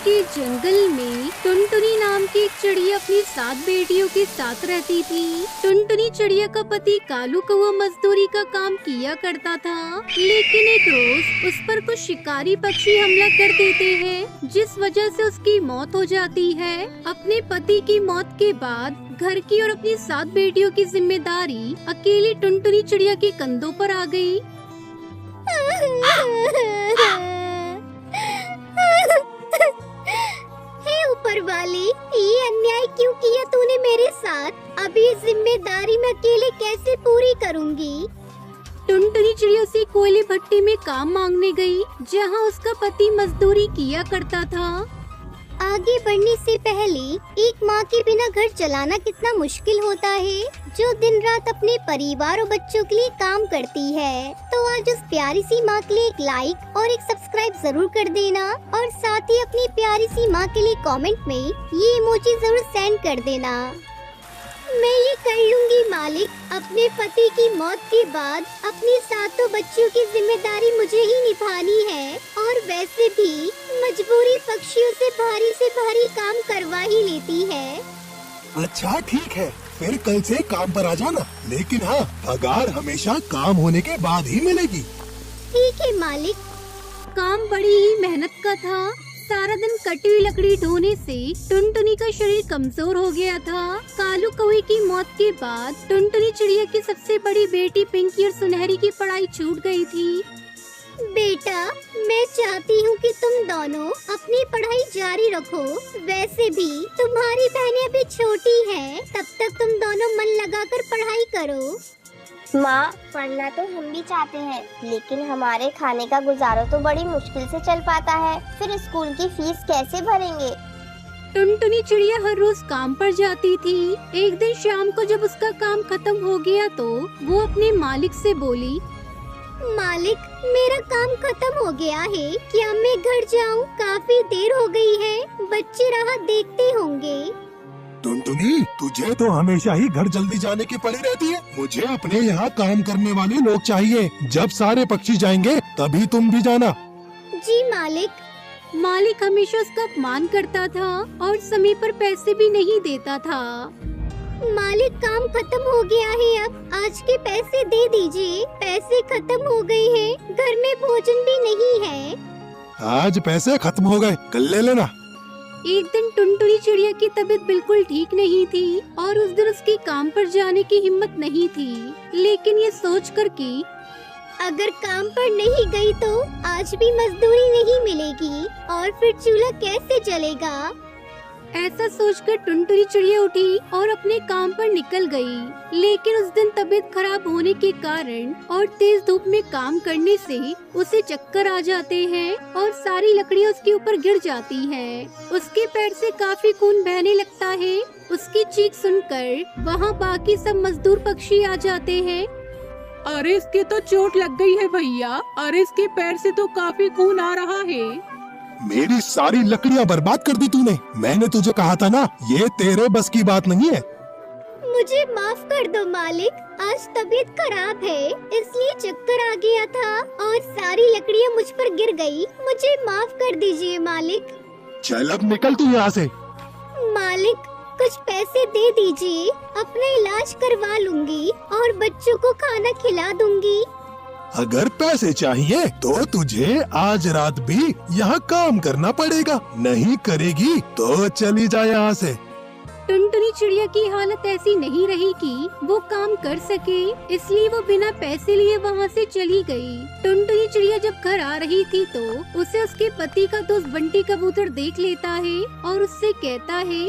के जंगल में टुनटुनी नाम की एक चिड़िया अपनी 7 बेटियों के साथ रहती थी। टुनटुनी चिड़िया का पति कालू कौवा मजदूरी का काम किया करता था, लेकिन एक रोज उस पर कुछ शिकारी पक्षी हमला कर देते हैं, जिस वजह से उसकी मौत हो जाती है। अपने पति की मौत के बाद घर की और अपनी 7 बेटियों की जिम्मेदारी अकेली टुनटुनी चिड़िया के कंधों पर आ गई। हे ऊपर वाले, ये अन्याय क्यों किया तूने मेरे साथ? अब ये जिम्मेदारी मैं अकेले कैसे पूरी करूंगी? टुनटुनी चिड़िया उसी कोयले भट्टी में काम मांगने गई, जहां उसका पति मजदूरी किया करता था। आगे बढ़ने से पहले एक माँ के बिना घर चलाना कितना मुश्किल होता है, जो दिन रात अपने परिवार और बच्चों के लिए काम करती है। तो आज उस प्यारी सी माँ के लिए एक लाइक और एक सब्सक्राइब जरूर कर देना, और साथ ही अपनी प्यारी सी माँ के लिए कमेंट में ये इमोजी जरूर सेंड कर देना। मैं ये कर लूंगी मालिक। अपने पति की मौत के बाद अपनी 7 बच्चियों की जिम्मेदारी मुझे ही निभानी है, और वैसे भी मजबूरी पक्षियों से भारी काम करवा ही लेती है। अच्छा ठीक है, फिर कल से काम पर आ जाना, लेकिन हाँ, पगार हमेशा काम होने के बाद ही मिलेगी। ठीक है मालिक। काम बड़ी ही मेहनत का था। सारा दिन कटी हुई लकड़ी ढोने से टुनटुनी का शरीर कमजोर हो गया था। कालू कौवे की मौत के बाद टुनटुनी चिड़िया की सबसे बड़ी बेटी पिंकी और सुनहरी की पढ़ाई छूट गई थी। बेटा, मैं चाहती हूँ कि तुम दोनों अपनी पढ़ाई जारी रखो। वैसे भी तुम्हारी बहनें अभी छोटी हैं, तब तक तुम दोनों मन लगाकर पढ़ाई करो। माँ, पढ़ना तो हम भी चाहते हैं, लेकिन हमारे खाने का गुजारा तो बड़ी मुश्किल से चल पाता है। फिर स्कूल की फीस कैसे भरेंगे? टुनटुनी चिड़िया हर रोज काम पर जाती थी। एक दिन शाम को जब उसका काम खत्म हो गया तो वो अपने मालिक से बोली, मालिक, मेरा काम खत्म हो गया है, क्या मैं घर जाऊँ? काफी देर हो गई है, बच्चे राह देखते होंगे। टुनटुनी, तुझे तो हमेशा ही घर जल्दी जाने की पड़ी रहती है। मुझे अपने यहाँ काम करने वाले लोग चाहिए। जब सारे पक्षी जाएंगे तभी तुम भी जाना। जी मालिक। मालिक हमेशा उसका अपमान करता था और समय पर पैसे भी नहीं देता था। मालिक, काम खत्म हो गया है, अब आज के पैसे दे दीजिए। पैसे खत्म हो गए हैं, घर में भोजन भी नहीं है। आज पैसे खत्म हो गए, कल ले लेना। एक दिन टुनटुनी चिड़िया की तबीयत बिल्कुल ठीक नहीं थी और उस दिन उसकी काम पर जाने की हिम्मत नहीं थी, लेकिन ये सोचकर कि अगर काम पर नहीं गई तो आज भी मजदूरी नहीं मिलेगी, और फिर चूल्हा कैसे जलेगा। ऐसा सोचकर टुनटुनी चिड़िया उठी और अपने काम पर निकल गई। लेकिन उस दिन तबीयत खराब होने के कारण और तेज धूप में काम करने से उसे चक्कर आ जाते हैं और सारी लकड़ियाँ उसके ऊपर गिर जाती हैं। उसके पैर से काफी खून बहने लगता है। उसकी चीख सुनकर वहाँ बाकी सब मजदूर पक्षी आ जाते हैं। अरे इसके तो चोट लग गई है भैया, अरे इसके पैर से तो काफी खून आ रहा है। मेरी सारी लकड़ियाँ बर्बाद कर दी तूने। मैंने तुझे कहा था ना, ये तेरे बस की बात नहीं है। मुझे माफ कर दो मालिक, आज तबीयत खराब है, इसलिए चक्कर आ गया था और सारी लकड़ियाँ मुझ पर गिर गई। मुझे माफ कर दीजिए मालिक। चल अब निकल तू यहाँ से। मालिक, कुछ पैसे दे दीजिए, अपना इलाज करवा लूंगी और बच्चों को खाना खिला दूंगी। अगर पैसे चाहिए तो तुझे आज रात भी यहाँ काम करना पड़ेगा। नहीं करेगी तो चली जा यहाँ से। टुनटुनी चिड़िया की हालत ऐसी नहीं रही कि वो काम कर सके, इसलिए वो बिना पैसे लिए वहाँ से चली गई। टुनटुनी चिड़िया जब घर आ रही थी तो उसे उसके पति का दोस्त बंटी कबूतर देख लेता है और उससे कहता है,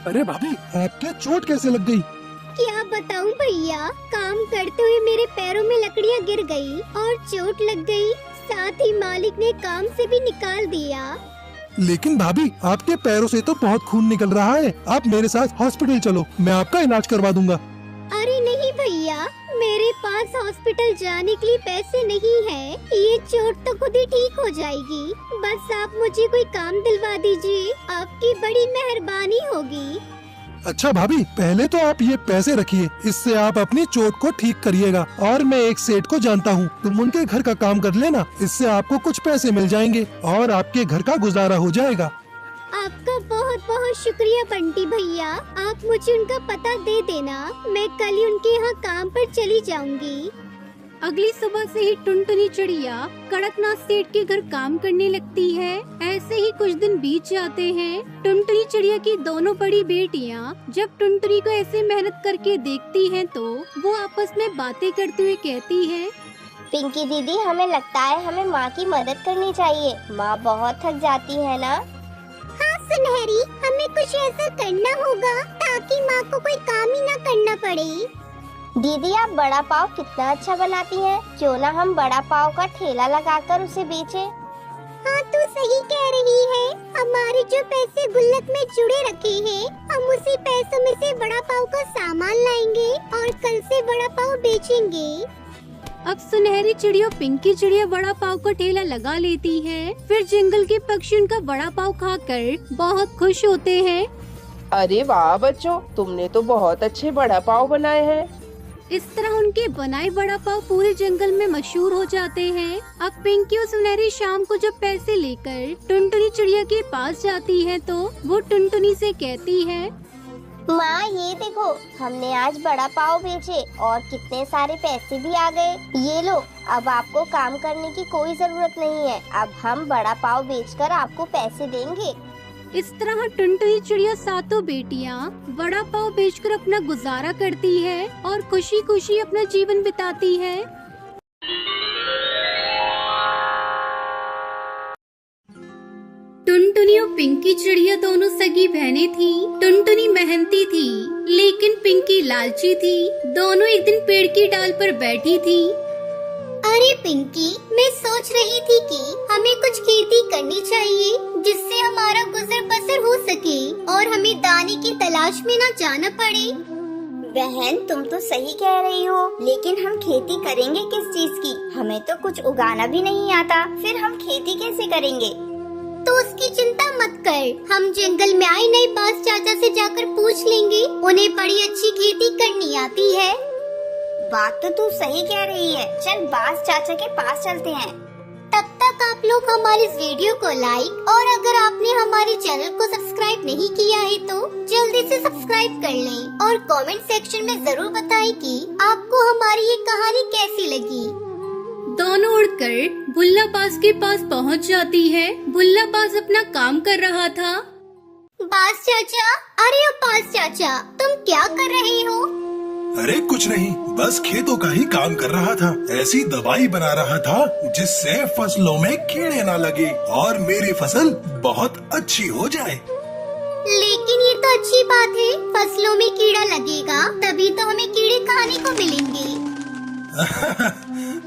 अरे भाभी, आपके चोट कैसे लग गई? क्या बताऊं भैया, काम करते हुए मेरे पैरों में लकड़ियां गिर गई और चोट लग गई। साथ ही मालिक ने काम से भी निकाल दिया। लेकिन भाभी, आपके पैरों से तो बहुत खून निकल रहा है। आप मेरे साथ हॉस्पिटल चलो, मैं आपका इलाज करवा दूंगा। अरे नहीं भैया, मेरे पास हॉस्पिटल जाने के लिए पैसे नहीं है। ये चोट तो खुद ही ठीक हो जाएगी। बस आप मुझे कोई काम दिलवा दीजिए, आपकी बड़ी मेहरबानी होगी। अच्छा भाभी, पहले तो आप ये पैसे रखिए, इससे आप अपनी चोट को ठीक करिएगा। और मैं एक सेठ को जानता हूँ, तुम उनके घर का काम कर लेना, इससे आपको कुछ पैसे मिल जाएंगे और आपके घर का गुजारा हो जाएगा। आपका बहुत बहुत शुक्रिया बंटी भैया। आप मुझे उनका पता दे देना, मैं कल ही उनके यहाँ काम पर चली जाऊंगी। अगली सुबह से ही टुनटुनी चिड़िया कड़कनाथ सेठ के घर काम करने लगती है। ऐसे ही कुछ दिन बीत जाते हैं। टुनटुनी चिड़िया की दोनों बड़ी बेटियां जब टुनटुनी को ऐसे मेहनत करके देखती हैं तो वो आपस में बातें करते हुए कहती हैं, पिंकी दीदी, हमें लगता है हमें माँ की मदद करनी चाहिए। माँ बहुत थक जाती है ना। हाँ सुनहरी, हमें कुछ ऐसा करना होगा ताकि माँ को कोई काम ही ना करना पड़े। दीदी, आप बड़ा पाव कितना अच्छा बनाती हैं। क्यों ना हम बड़ा पाव का ठेला लगाकर उसे बेचें? हाँ तू सही कह रही है। हमारे जो पैसे गुल्लक में जुड़े रखे हैं, हम उसी पैसों में से बड़ा पाव का सामान लाएंगे और कल से बड़ा पाव बेचेंगे। अब सुनहरी चिड़िया पिंकी चिड़िया बड़ा पाव का ठेला लगा लेती है। फिर जंगल के पक्षी उनका बड़ा पाव खाकर बहुत खुश होते हैं। अरे वाह बच्चों, तुमने तो बहुत अच्छे बड़ा पाव बनाए हैं। इस तरह उनके बनाए बड़ा पाव पूरे जंगल में मशहूर हो जाते हैं। अब पिंकी और सुनहरी शाम को जब पैसे लेकर टुनटुनी चिड़िया के पास जाती है तो वो टुनटुनी से कहती है, माँ ये देखो, हमने आज बड़ा पाव बेचे और कितने सारे पैसे भी आ गए। ये लो, अब आपको काम करने की कोई जरूरत नहीं है। अब हम बड़ा पाव बेचकर आपको पैसे देंगे। इस तरह टुनटुनी चिड़िया सातों बेटियां बड़ा पाव बेचकर अपना गुजारा करती है और खुशी खुशी अपना जीवन बिताती है। टुनटुनी और पिंकी चिड़िया दोनों सगी बहनें थी। टुनटुनी मेहनती थी लेकिन पिंकी लालची थी। दोनों एक दिन पेड़ की डाल पर बैठी थी। अरे पिंकी, मैं सोच रही थी कि हमें कुछ खेती करनी चाहिए जिससे हमारा गुजर बसर हो सके और हमें दाने की तलाश में न जाना पड़े। बहन, तुम तो सही कह रही हो, लेकिन हम खेती करेंगे किस चीज की? हमें तो कुछ उगाना भी नहीं आता, फिर हम खेती कैसे करेंगे? तो उसकी चिंता मत कर, हम जंगल में आए नए बास चाचा से जाकर पूछ लेंगे। उन्हें बड़ी अच्छी खेती करनी आती है। बात तो तू सही कह रही है। चल बास चाचा के पास चलते हैं। तब तक आप लोग हमारे इस वीडियो को लाइक और अगर आपने हमारे चैनल को सब्सक्राइब नहीं किया है तो जल्दी से सब्सक्राइब कर लें और कमेंट सेक्शन में जरूर बताएं कि आपको हमारी ये कहानी कैसी लगी। दोनों उड़कर बुल्ला बास के पास पहुंच जाती है। बुल्ला बास अपना काम कर रहा था। बास चाचा, अरे ओ बास चाचा, तुम क्या कर रहे हो? अरे कुछ नहीं, बस खेतों का ही काम कर रहा था। ऐसी दवाई बना रहा था जिससे फसलों में कीड़े ना लगे और मेरी फसल बहुत अच्छी हो जाए। लेकिन ये तो अच्छी बात है, फसलों में कीड़ा लगेगा तभी तो हमें कीड़े खाने को मिलेंगे।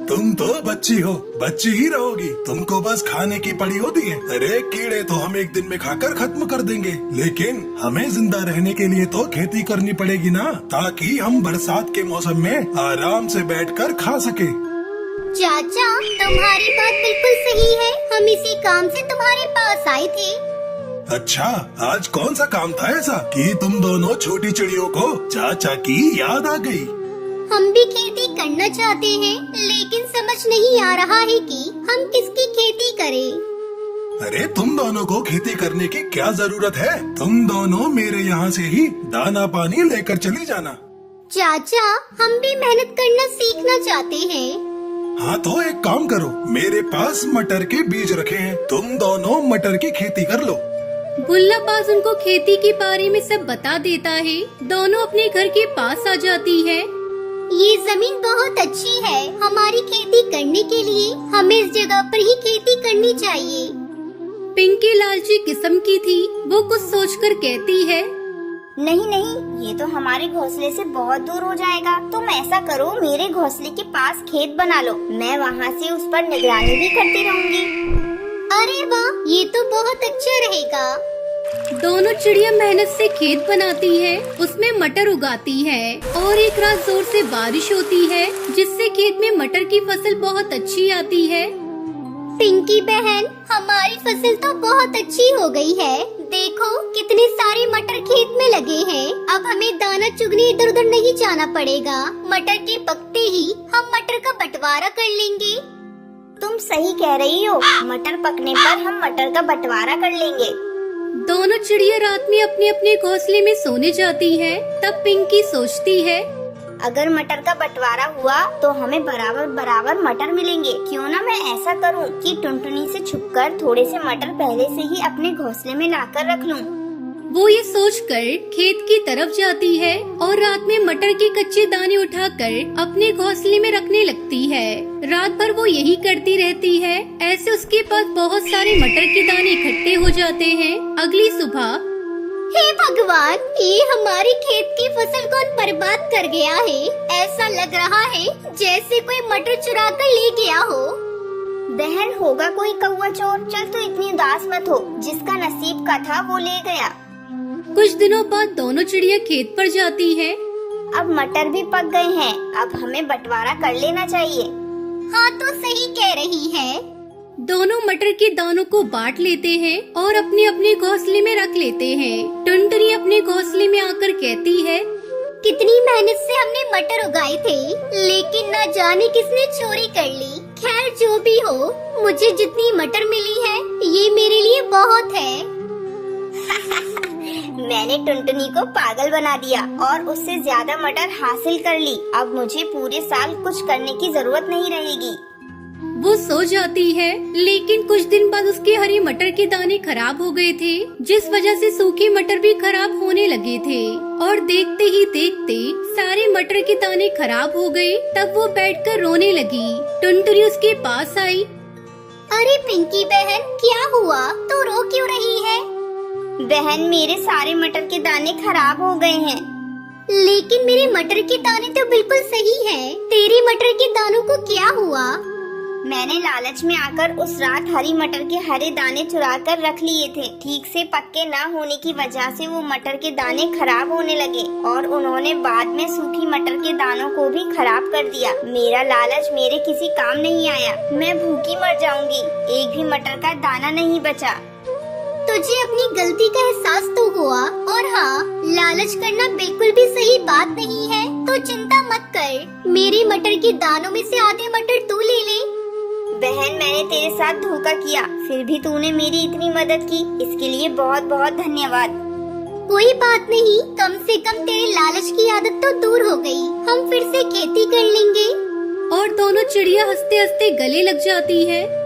तुम तो बच्ची हो, बच्ची ही रहोगी। तुमको बस खाने की पड़ी होती है। अरे कीड़े तो हम एक दिन में खाकर खत्म कर देंगे, लेकिन हमें जिंदा रहने के लिए तो खेती करनी पड़ेगी ना, ताकि हम बरसात के मौसम में आराम से बैठकर खा सके। चाचा, तुम्हारी बात बिल्कुल सही है। हम इसी काम से तुम्हारे पास आए थे। अच्छा, आज कौन सा काम था ऐसा कि तुम दोनों छोटी चिड़ियों को चाचा की याद आ गई? हम भी खेती करना चाहते हैं, लेकिन समझ नहीं आ रहा है कि हम किसकी खेती करें। अरे तुम दोनों को खेती करने की क्या जरूरत है? तुम दोनों मेरे यहाँ से ही दाना पानी लेकर चली जाना। चाचा, हम भी मेहनत करना सीखना चाहते हैं। हाँ तो एक काम करो, मेरे पास मटर के बीज रखे हैं, तुम दोनों मटर की खेती कर लो। बुल्ला बास उनको खेती के बारे में सब बता देता है। दोनों अपने घर के पास आ जाती है। ये जमीन बहुत अच्छी है हमारी खेती करने के लिए। हमें इस जगह पर ही खेती करनी चाहिए। पिंकी लालची किस्म की थी। वो कुछ सोचकर कहती है, नहीं नहीं, ये तो हमारे घोंसले से बहुत दूर हो जाएगा। तुम ऐसा करो, मेरे घोंसले के पास खेत बना लो, मैं वहाँ से उस पर निगरानी भी करती रहूँगी। अरे वाह, ये तो बहुत अच्छा रहेगा। दोनों चिड़िया मेहनत से खेत बनाती है, उसमें मटर उगाती है और एक रात जोर से बारिश होती है जिससे खेत में मटर की फसल बहुत अच्छी आती है। पिंकी बहन, हमारी फसल तो बहुत अच्छी हो गई है। देखो कितने सारे मटर खेत में लगे हैं। अब हमें दाना चुगने इधर उधर नहीं जाना पड़ेगा। मटर के पकते ही हम मटर का बंटवारा कर लेंगे। तुम सही कह रही हो, मटर पकने पर हम मटर का बंटवारा कर लेंगे। दोनों चिड़िया रात में अपने अपने घोंसले में सोने जाती है। तब पिंकी सोचती है, अगर मटर का बंटवारा हुआ तो हमें बराबर बराबर मटर मिलेंगे। क्यों ना मैं ऐसा करूं कि टुनटुनी से छुपकर थोड़े से मटर पहले से ही अपने घोंसले में लाकर रख लूं। वो ये सोचकर खेत की तरफ जाती है और रात में मटर के कच्चे दाने उठाकर अपने घोंसले में रखने लगती है। रात भर वो यही करती रहती है। ऐसे उसके पास बहुत सारे मटर के दाने इकट्ठे हो जाते हैं। अगली सुबह, हे भगवान, ये हमारी खेत की फसल कौन बर्बाद कर गया है। ऐसा लग रहा है जैसे कोई मटर चुरा कर ले गया हो। बहन, होगा कोई कौवा चोर। चल तू इतनी उदास मत हो, जिसका नसीब का था वो ले गया। कुछ दिनों बाद दोनों चिड़िया खेत पर जाती है। अब मटर भी पक गए हैं, अब हमें बंटवारा कर लेना चाहिए। हाँ तो सही कह रही है। दोनों मटर के दानों को बांट लेते हैं और अपने अपने घोंसले में रख लेते हैं। टुनटुनी अपने घोंसले में आकर कहती है, कितनी मेहनत से हमने मटर उगाए थे, लेकिन न जाने किसने चोरी कर ली। खैर जो भी हो, मुझे जितनी मटर मिली है ये मेरे लिए बहुत है। मैंने टुनटुनी को पागल बना दिया और उससे ज्यादा मटर हासिल कर ली। अब मुझे पूरे साल कुछ करने की जरूरत नहीं रहेगी। वो सो जाती है, लेकिन कुछ दिन बाद उसके हरे मटर के दाने खराब हो गए थे, जिस वजह से सूखे मटर भी खराब होने लगे थे। और देखते ही देखते सारे मटर के दाने खराब हो गए। तब वो बैठकर रोने लगी। टुनटुनी उसके पास आई। अरे पिंकी बहन, क्या हुआ? तू रो क्यों रही है? बहन, मेरे सारे मटर के दाने खराब हो गए हैं। लेकिन मेरे मटर के दाने तो बिल्कुल सही हैं। तेरी मटर के दानों को क्या हुआ? मैंने लालच में आकर उस रात हरी मटर के हरे दाने चुरा कर रख लिए थे। ठीक से पक्के ना होने की वजह से वो मटर के दाने खराब होने लगे और उन्होंने बाद में सूखी मटर के दानों को भी खराब कर दिया। मेरा लालच मेरे किसी काम नहीं आया। मैं भूखी मर जाऊंगी। एक भी मटर का दाना नहीं बचा। तुझे अपनी गलती का एहसास तो हुआ, और हाँ, लालच करना बिल्कुल भी सही बात नहीं है। तो चिंता मत कर, मेरे मटर के दानों में से आधे मटर तू ले ले। बहन, मैंने तेरे साथ धोखा किया, फिर भी तूने मेरी इतनी मदद की, इसके लिए बहुत बहुत धन्यवाद। कोई बात नहीं, कम से कम तेरे लालच की आदत तो दूर हो गई। हम फिर से खेती कर लेंगे। और दोनों चिड़िया हंसते हंसते गले लग जाती है।